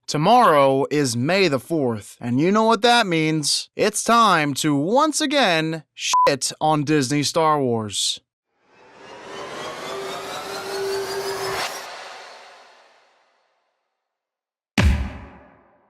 Tomorrow is May the 4th, and you know what that means. It's time to once again shit on Disney Star Wars.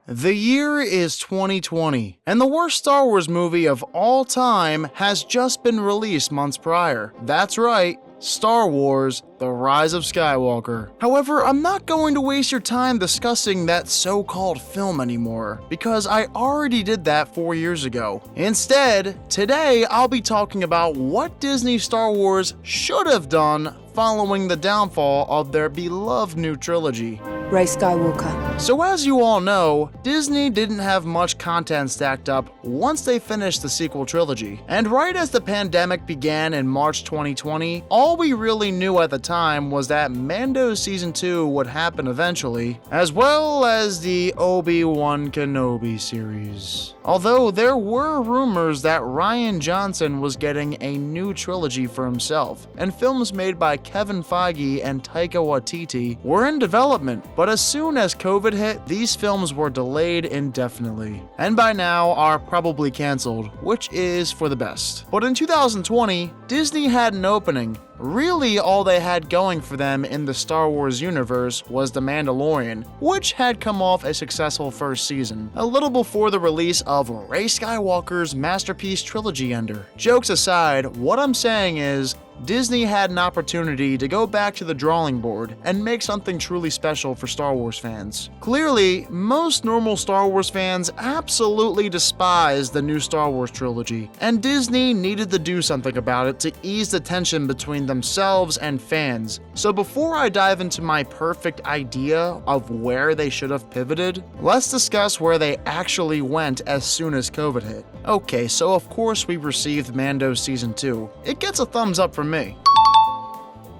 The year is 2020, and the worst Star Wars movie of all time has just been released months prior. That's right, Star Wars: The Rise of Skywalker. However, I'm not going to waste your time discussing that so-called film anymore, because I already did that 4 years ago. Instead, today I'll be talking about what Disney Star Wars should have done following the downfall of their beloved new trilogy. Rey Skywalker. So as you all know, Disney didn't have much content stacked up once they finished the sequel trilogy. And right as the pandemic began in March 2020, all we really knew at the time was that Mando Season 2 would happen eventually, as well as the Obi-Wan Kenobi series. Although there were rumors that Rian Johnson was getting a new trilogy for himself, and films made by Kevin Feige and Taika Waititi were in development, but as soon as COVID hit, these films were delayed indefinitely, and by now are probably cancelled, which is for the best. But in 2020, Disney had an opening. Really, all they had going for them in the Star Wars universe was The Mandalorian, which had come off a successful first season, a little before the release of Rey Skywalker's masterpiece trilogy ender. Jokes aside, what I'm saying is, Disney had an opportunity to go back to the drawing board and make something truly special for Star Wars fans. Clearly, most normal Star Wars fans absolutely despise the new Star Wars trilogy, and Disney needed to do something about it to ease the tension between themselves and fans. So before I dive into my perfect idea of where they should have pivoted, let's discuss where they actually went as soon as COVID hit. Okay, so of course we received Mando Season 2. It gets a thumbs up from me.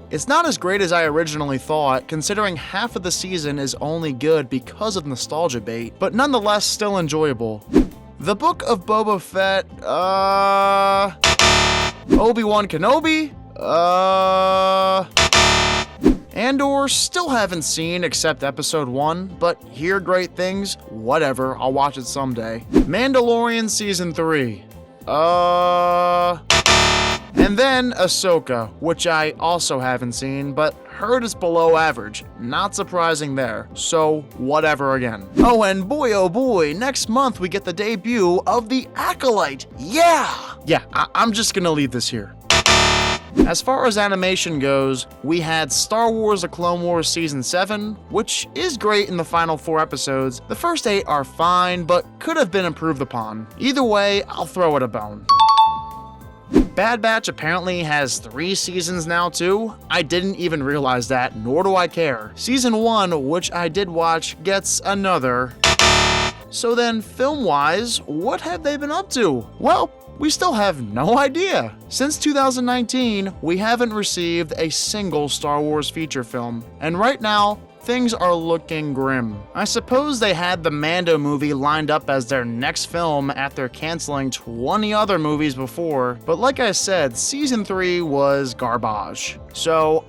It's not as great as I originally thought, considering half of the season is only good because of nostalgia bait, but nonetheless still enjoyable. The Book of Boba Fett, Obi-Wan Kenobi, Andor, still haven't seen except episode 1, but hear great things, whatever, I'll watch it someday. Mandalorian Season 3, and then Ahsoka, which I also haven't seen, but heard is below average. Not surprising there, so whatever again. Oh boy, next month we get the debut of The Acolyte. Yeah, I'm just gonna leave this here. As far as animation goes, we had Star Wars: The Clone Wars Season 7, which is great in the final 4 episodes. The first 8 are fine, but could have been improved upon. Either way, I'll throw it a bone. Bad Batch apparently has 3 seasons now too. I didn't even realize that, nor do I care. Season 1, which I did watch, gets another. So then, film-wise, what have they been up to? Well, we still have no idea. Since 2019, we haven't received a single Star Wars feature film, and right now, things are looking grim. I suppose they had the Mando movie lined up as their next film after canceling 20 other movies before, but like I said, Season 3 was garbage. So,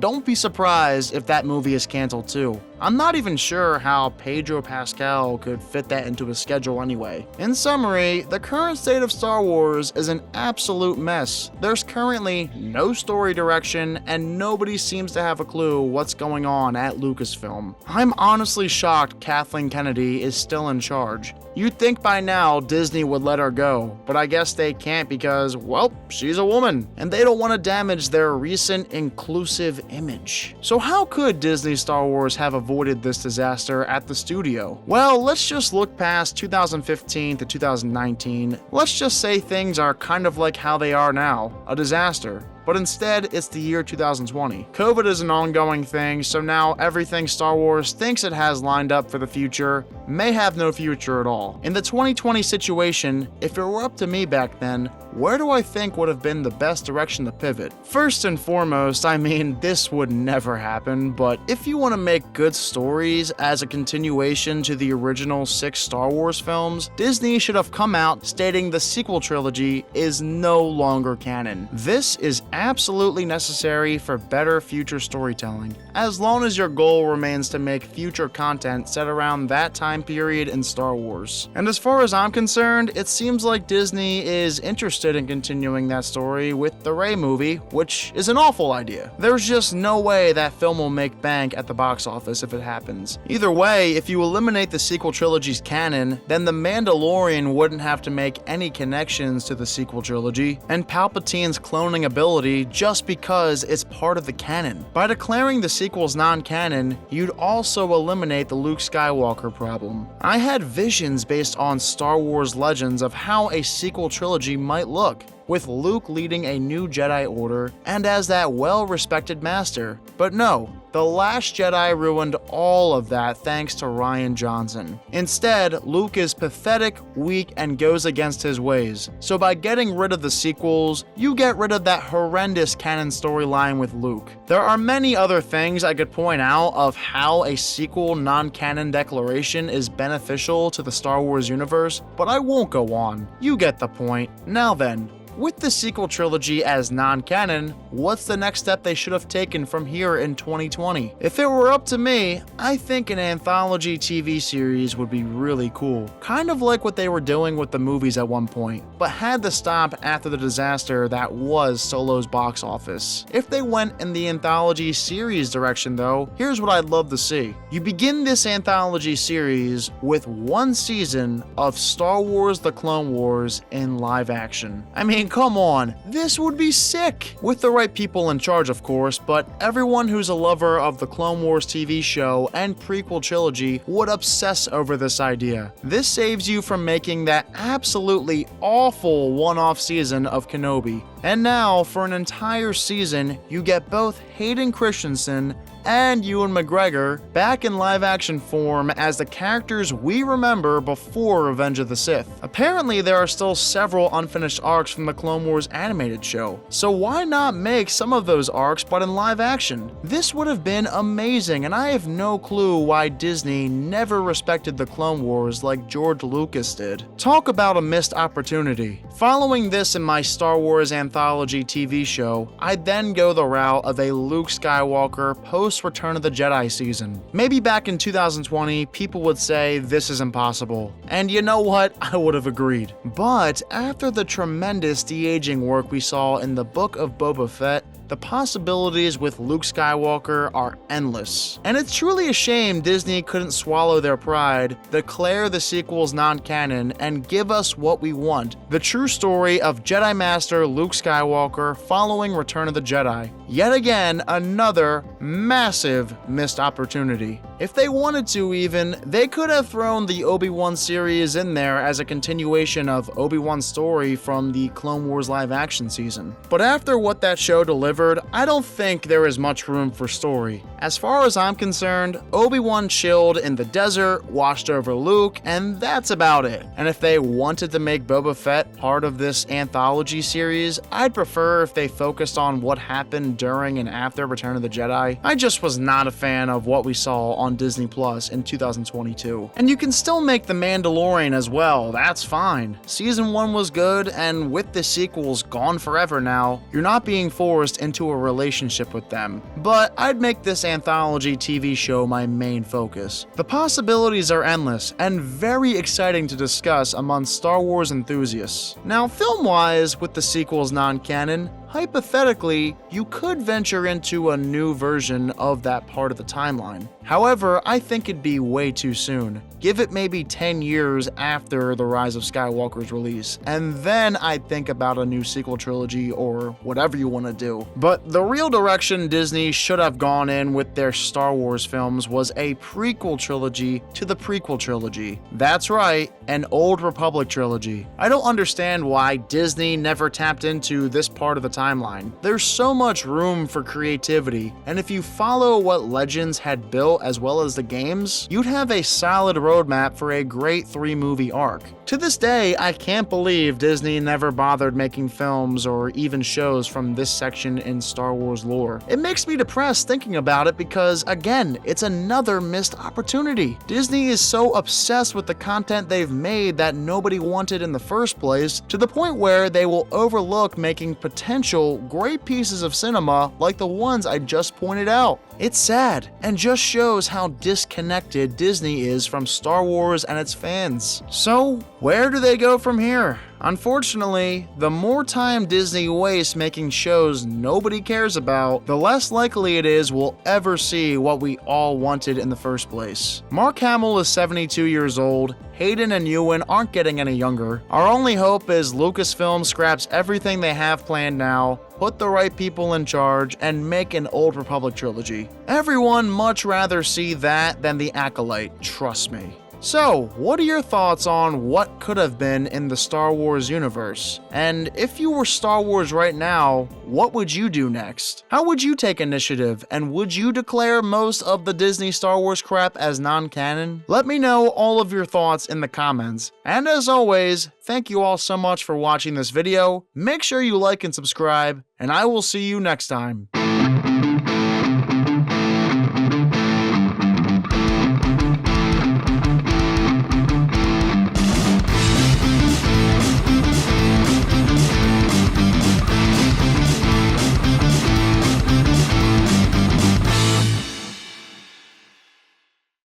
don't be surprised if that movie is canceled too. I'm not even sure how Pedro Pascal could fit that into his schedule anyway. In summary, the current state of Star Wars is an absolute mess. There's currently no story direction, and nobody seems to have a clue what's going on at Lucasfilm. I'm honestly shocked Kathleen Kennedy is still in charge. You'd think by now Disney would let her go, but I guess they can't because, well, she's a woman, and they don't want to damage their recent inclusive image. So how could Disney Star Wars have avoided this disaster at the studio? Well, let's just look past 2015 to 2019. Let's just say things are kind of like how they are now, a disaster. But instead, it's the year 2020. COVID is an ongoing thing, so now everything Star Wars thinks it has lined up for the future may have no future at all. In the 2020 situation, if it were up to me back then, where do I think would have been the best direction to pivot? First and foremost, I mean, this would never happen, but if you want to make good stories as a continuation to the original 6 Star Wars films, Disney should have come out stating the sequel trilogy is no longer canon. This is absolutely necessary for better future storytelling, as long as your goal remains to make future content set around that time period in Star Wars. And as far as I'm concerned, it seems like Disney is interested in continuing that story with the Rey movie, which is an awful idea. There's just no way that film will make bank at the box office if it happens. Either way, if you eliminate the sequel trilogy's canon, then The Mandalorian wouldn't have to make any connections to the sequel trilogy, and Palpatine's cloning ability just because it's part of the canon. By declaring the sequels non-canon, you'd also eliminate the Luke Skywalker problem. I had visions based on Star Wars Legends of how a sequel trilogy might look, with Luke leading a new Jedi Order and as that well-respected master. But no, The Last Jedi ruined all of that thanks to Rian Johnson. Instead, Luke is pathetic, weak, and goes against his ways. So by getting rid of the sequels, you get rid of that horrendous canon storyline with Luke. There are many other things I could point out of how a sequel non-canon declaration is beneficial to the Star Wars universe, but I won't go on. You get the point. Now then, with the sequel trilogy as non-canon, what's the next step they should have taken from here in 2020? If it were up to me, I think an anthology TV series would be really cool. Kind of like what they were doing with the movies at one point, but had to stop after the disaster that was Solo's box office. If they went in the anthology series direction though, here's what I'd love to see. You begin this anthology series with one season of Star Wars: The Clone Wars in live action. I mean, come on, this would be sick! With the right people in charge, of course, but everyone who's a lover of the Clone Wars TV show and prequel trilogy would obsess over this idea. This saves you from making that absolutely awful one-off season of Kenobi. And now, for an entire season, you get both Hayden Christensen and Ewan McGregor back in live-action form as the characters we remember before Revenge of the Sith. Apparently, there are still several unfinished arcs from the Clone Wars animated show, so why not make some of those arcs but in live action? This would have been amazing, and I have no clue why Disney never respected the Clone Wars like George Lucas did. Talk about a missed opportunity. Following this in my Star Wars anthology TV show, I'd then go the route of a Luke Skywalker post-Return of the Jedi season. Maybe back in 2020, people would say this is impossible. And you know what? I would have agreed. But after the tremendous de-aging work we saw in the Book of Boba Fett, the possibilities with Luke Skywalker are endless. And it's truly a shame Disney couldn't swallow their pride, declare the sequels non-canon, and give us what we want: the true story of Jedi Master Luke Skywalker following Return of the Jedi. Yet again, another massive missed opportunity. If they wanted to even, they could have thrown the Obi-Wan series in there as a continuation of Obi-Wan's story from the Clone Wars live-action season. But after what that show delivered, I don't think there is much room for story. As far as I'm concerned, Obi-Wan chilled in the desert, watched over Luke, and that's about it. And if they wanted to make Boba Fett part of this anthology series, I'd prefer if they focused on what happened during and after Return of the Jedi. I just was not a fan of what we saw on Disney Plus in 2022. And you can still make The Mandalorian as well, that's fine. Season 1 was good, and with the sequels gone forever now, you're not being forced into a relationship with them. But I'd make this anthology TV show my main focus. The possibilities are endless and very exciting to discuss among Star Wars enthusiasts. Now, film-wise, with the sequels non-canon, hypothetically, you could venture into a new version of that part of the timeline. However, I think it'd be way too soon. Give it maybe 10 years after The Rise of Skywalker's release, and then I'd think about a new sequel trilogy or whatever you want to do. But the real direction Disney should have gone in with their Star Wars films was a prequel trilogy to the prequel trilogy. That's right, an Old Republic trilogy. I don't understand why Disney never tapped into this part of the timeline. There's so much room for creativity, and if you follow what Legends had built as well as the games, you'd have a solid roadmap for a great 3-movie arc. To this day, I can't believe Disney never bothered making films or even shows from this section in Star Wars lore. It makes me depressed thinking about it because, again, it's another missed opportunity. Disney is so obsessed with the content they've made that nobody wanted in the first place, to the point where they will overlook making potential potential great pieces of cinema like the ones I just pointed out. It's sad and just shows how disconnected Disney is from Star Wars and its fans. So, where do they go from here? Unfortunately, the more time Disney wastes making shows nobody cares about, the less likely it is we'll ever see what we all wanted in the first place. Mark Hamill is 72 years old, Hayden and Ewan aren't getting any younger. Our only hope is Lucasfilm scraps everything they have planned now, put the right people in charge, and make an Old Republic trilogy. Everyone much rather see that than The Acolyte, trust me. So, what are your thoughts on what could have been in the Star Wars universe? And if you were Star Wars right now, what would you do next? How would you take initiative, and would you declare most of the Disney Star Wars crap as non-canon? Let me know all of your thoughts in the comments. And as always, thank you all so much for watching this video. Make sure you like and subscribe, and I will see you next time.